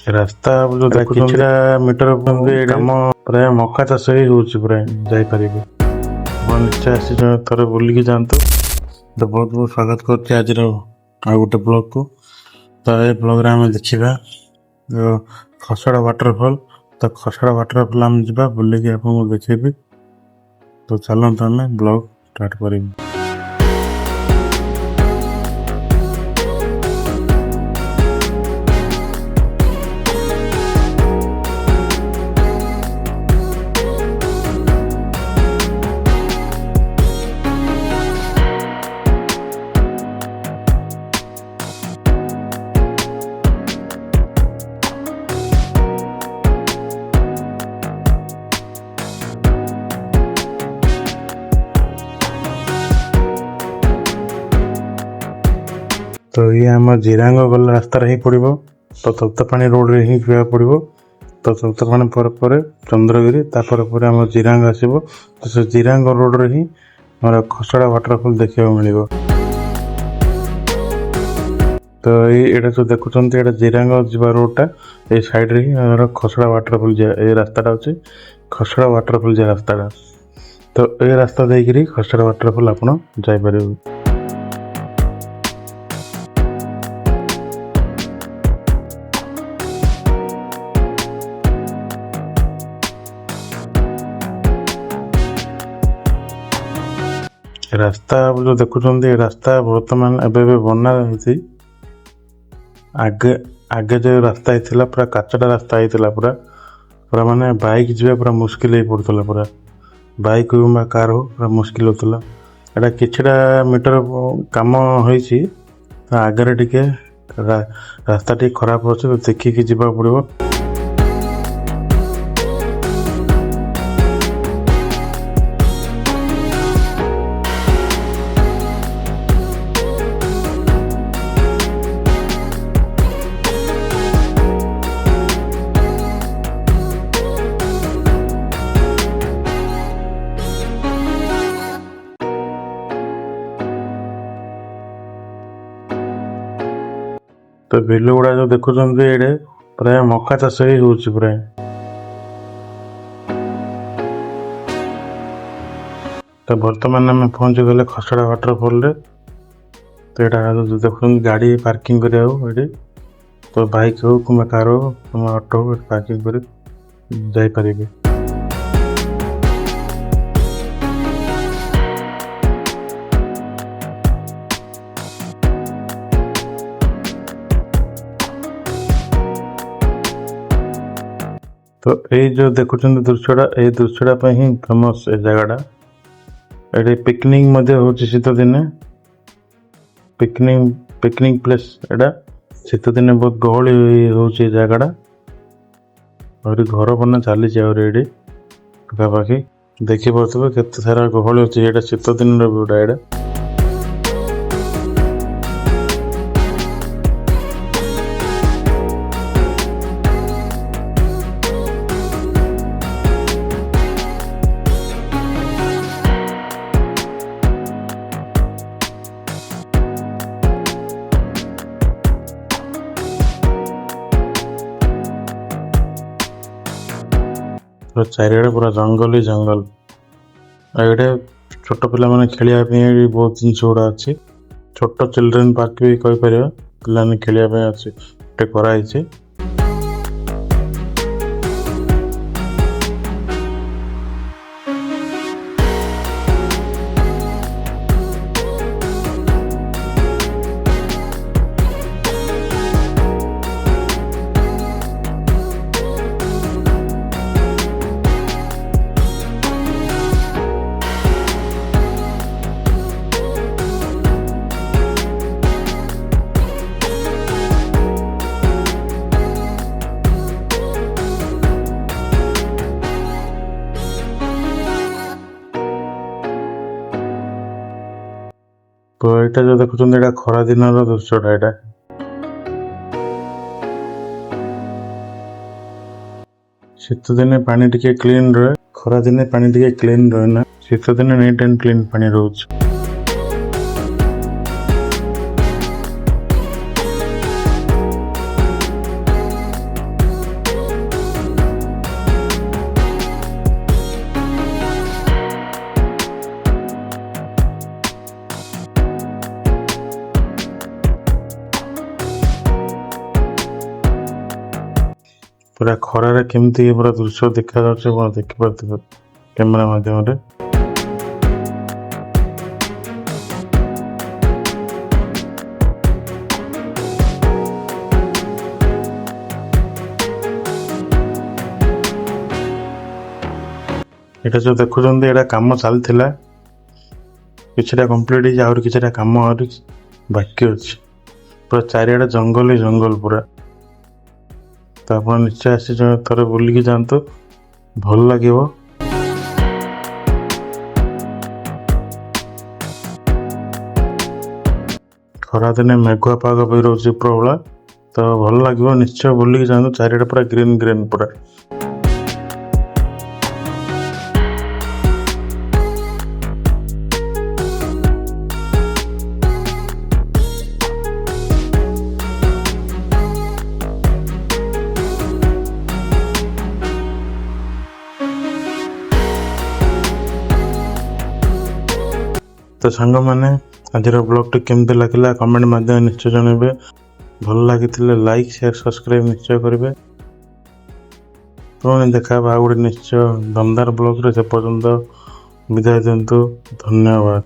ରାସ୍ତା ଯୋଉ କିଛିଟା ମିଟର କାମ ପ୍ରାୟ ମକା ଚାଷ ହିଁ ହଉଛି ପ୍ରାୟ ଯାଇପାରିବେ। ଆପଣ ନିଶ୍ଚୟ ଆସି ଥରେ ବୁଲିକି ଯାଆନ୍ତୁ। ତ ବହୁତ ବହୁତ ସ୍ୱାଗତ କରୁଛି ଆଜିର ଆଉ ଗୋଟେ ବ୍ଲଗକୁ। ତ ଏ ବ୍ଲଗରେ ଆମେ ଦେଖିବା ଖସଡ଼ା ୱାଟରଫଲ୍। ତ ଖସଡ଼ା ୱାଟରଫଲ୍ ଆମେ ଯିବା ବୁଲିକି ଆପଣଙ୍କୁ ଦେଖେଇବି। ତ ଚାଲନ୍ତୁ ଆମେ ବ୍ଲଗ ଷ୍ଟାର୍ଟ କରିବୁ। ତ ଇଏ ଆମ ଜିରାଙ୍ଗ ଗଲା ରାସ୍ତାରେ ହିଁ ପଡ଼ିବ। ତ ତପ୍ତପାଣି ରୋଡ଼ରେ ହିଁ ଯିବାକୁ ପଡ଼ିବ। ତ ତପ୍ତପାଣି ପରେ ଚନ୍ଦ୍ରଗିରି, ତାପରେ ଆମ ଜିରାଙ୍ଗ ଆସିବ। ତ ସେ ଜିରାଙ୍ଗ ରୋଡ଼ରେ ହିଁ ଆମର ଖସଡ଼ା ୱାଟରଫଲ୍ ଦେଖିବାକୁ ମିଳିବ। ତ ଏଇଟା ଯୋଉ ଦେଖୁଛନ୍ତି ଏଇଟା ଜିରାଙ୍ଗ ଯିବା ରୋଡ଼ଟା। ଏଇ ସାଇଡ଼ରେ ହିଁ ଆମର ଖସଡ଼ା ୱାଟରଫଲ୍ ଯିବା ଏଇ ରାସ୍ତାଟା ଅଛି ଖସଡ଼ା ୱାଟରଫଲ୍ ଯିବା ରାସ୍ତାଟା। ତ ଏଇ ରାସ୍ତା ଦେଇକିରି ଖସଡ଼ା ୱାଟରଫଲ୍ ଆପଣ ଯାଇପାରିବେ। ରାସ୍ତା ଯୋଉ ଦେଖୁଛନ୍ତି ଏ ରାସ୍ତା ବର୍ତ୍ତମାନ ଏବେ ବନା ହେଇଛି। ଆଗେ ଯୋଉ ରାସ୍ତା ହେଇଥିଲା ପୁରା କାଚଟା ରାସ୍ତା ହେଇଥିଲା, ପୁରା ମାନେ ବାଇକ୍ ଯିବା ପୁରା ମୁସ୍କିଲ ହେଇ ପଡ଼ୁଥିଲା। ପୁରା ବାଇକ୍ କିମ୍ବା କାର୍ ହଉ ପୁରା ମୁସ୍କିଲ ହେଉଥିଲା। ଏଇଟା କିଛିଟା ମିଟର କାମ ହେଇଛି। ତ ଆଗରେ ଟିକେ ରାସ୍ତା ଟିକେ ଖରାପ ଅଛି, ତ ଦେଖିକି ଯିବାକୁ ପଡ଼ିବ। ତ ବିଲ ଗୁଡ଼ା ଯୋଉ ଦେଖୁଛନ୍ତି ଏଇଠି ପ୍ରାୟ ମକା ଚାଷ ହିଁ ହଉଛି ପ୍ରାୟ। ତ ବର୍ତ୍ତମାନ ଆମେ ପହଞ୍ଚିଗଲେ ଖସଡ଼ା ୱାଟରଫଲରେ। ତ ଏଇଟା ଯୋଉ ଦେଖୁଛନ୍ତି ଗାଡ଼ି ପାର୍କିଂ କରିବାକୁ ଏଠି। ତ ବାଇକ୍ ହଉ କିମ୍ବା କାର୍ ହଉ କିମ୍ବା ଅଟୋ ହଉ ପାର୍କିଂ କରି ଯାଇପାରିବେ। ତ ଏଇ ଯୋଉ ଦେଖୁଛନ୍ତି ଦୃଶ୍ୟଟା, ଏଇ ଦୃଶ୍ୟଟା ପାଇଁ ହିଁ ଫେମସ୍ ଏ ଜାଗାଟା। ଏଠି ପିକନିକ୍ ମଧ୍ୟ ହଉଛି ଶୀତ ଦିନେ। ପିକନିକ୍ ପ୍ଲେସ୍ ଏଇଟା। ଶୀତ ଦିନେ ବହୁତ ଗହଳି ହଉଛି ଏ ଜାଗାଟା। ଆହୁରି ଘର ବନା ଚାଲିଛି ଆହୁରି ଏଠି ପାଖାପାଖି ଦେଖିପାରୁଥିବେ କେତେ ସାରା ଗହଳି ଅଛି। ଏଇଟା ଶୀତ ଦିନର ଭିଉଟା ଏଇଟା। ଚାରିଆଡ଼େ ପୁରା ଜଙ୍ଗଲ ହିଁ ଜଙ୍ଗଲ। ଆଉ ଏଇଠି ଛୋଟ ପିଲାମାନେ ଖେଳିବା ପାଇଁ ବି ବହୁତ ଜିନିଷ ଗୁଡ଼ା ଅଛି। ଛୋଟ ଚିଲଡ୍ରେନ୍ ପାର୍କ ବି କହିପାରିବା। ପିଲାମାନେ ଖେଳିବା ପାଇଁ ଅଛି, ଗୋଟେ କରାହେଇଛି। ତ ଏଇଟା ଯୋଉ ଦେଖୁଛନ୍ତି ଏଇଟା ଖରା ଦିନର ଦୃଶ୍ୟଟା ଏଇଟା। ଶୀତ ଦିନେ ପାଣି ଟିକେ କ୍ଲିନ୍ ରହେ, ଖରା ଦିନେ ପାଣି ଟିକେ କ୍ଲିନ୍ ରହେ ନା। ଶୀତ ଦିନେ ନିଟ୍ ଆଣ୍ଡ କ୍ଲିନ୍ ପାଣି ରହୁଛି। पूरा खरारे केमती पूरा दृश्य देखा जाଉଛି ଆପଣ ଦେଖିପାରୁଥିବେ କ୍ୟାମେରା ମାଧ୍ୟମରେ। এটা जो ଦେଖୁଛନ୍ତି ଏଟା କାମ ଚାଲିଥିଲା, କିଛିଟା କମ୍ପ୍ଲିଟ୍ ହେଇଛି, ଆହୁରି କିଛିଟା କାମ ଆହୁରି ବାକି ଅଛି। ପୁରା ଚାରିଆଡ଼େ ଜଙ୍ଗଲ ହିଁ ଜଙ୍ଗଲ ପୁରା। ତ ଆପଣ ନିଶ୍ଚୟ ଆସି ଥରେ ବୁଲିକି ଯାଆନ୍ତୁ, ଭଲ ଲାଗିବ। ଖରାଦିନେ ମେଘୁଆ ପାଗ ବି ରହୁଛି ପ୍ରବଳ, ତ ଭଲ ଲାଗିବ। ନିଶ୍ଚୟ ବୁଲିକି ଯାଆନ୍ତୁ, ଚାରିଆଡ଼େ ପୁରା ଗ୍ରୀନ୍ ଗ୍ରୀନ୍ ପୁରା। तो सांग मैंने आज ब्लॉग टी केमती लगे कमेंट माध्यम निश्चय जनइबे। भल लगी लाइक शेयर सब्सक्राइब निश्चय करेंगे। पुणी देखा गोटे निश्चय दमदार ब्लॉग रे। से पर्यंत विदाय दिंतु, धन्यवाद।